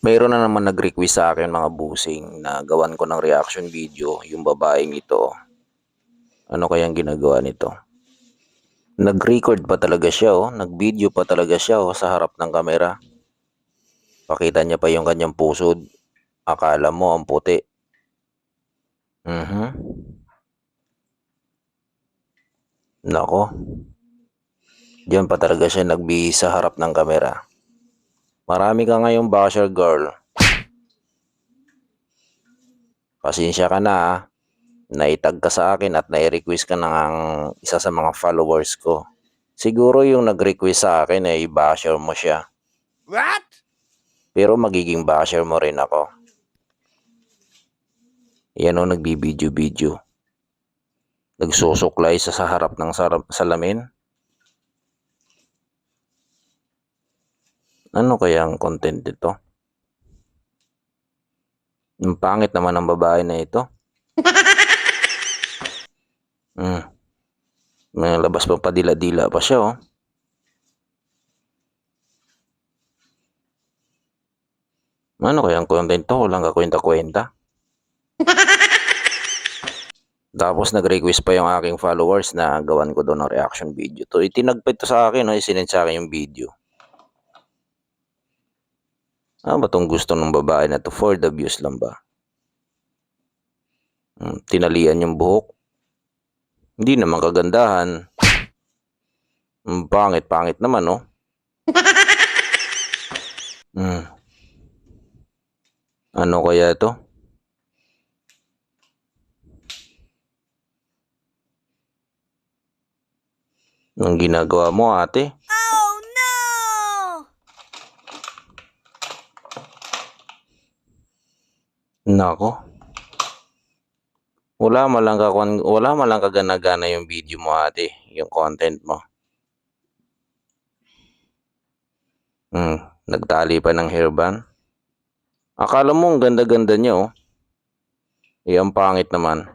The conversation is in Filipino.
Mayroon na naman nag-request sa akin mga busing na gawan ko ng reaction video yung babaeng ito. Ano kayang ginagawa nito? Nag-record pa talaga siya nag-video pa talaga siya sa harap ng kamera. Pakita niya pa yung kanyang pusod. Akala mo ang puti. Nako, diyan pa talaga siya nagbihis sa harap ng kamera. Marami ka ngayong basher girl. Pasensya ka na naitag ka sa akin at nai-request ka ng isa sa mga followers ko. Siguro yung nag-request sa akin ay basher mo siya. What? Pero magiging basher mo rin ako. Yan nagbibideo-video. Nagsusuklay sa harap ng salamin. Ano kaya ang content dito? Ang pangit naman ng babae na ito. May labas pa padila-dila pa siya Ano kaya ang content to? Walang kakwenta-kwenta. Tapos nag-request pa yung aking followers na gawan ko doon ng reaction video. To itinagpit to sa akin, isinend sa akin yung video. Ano ba itong gusto ng babae na to? For the views lang ba? Tinalian yung buhok. Hindi naman kagandahan. Pangit naman Ano kaya ito? Anong ginagawa mo, ate? Oh no! Nako. Wala malang kagana-gana yung video mo, ate, yung content mo. Nagtali pa ng hairband. Akala mo ang ganda-ganda niya ang pangit naman.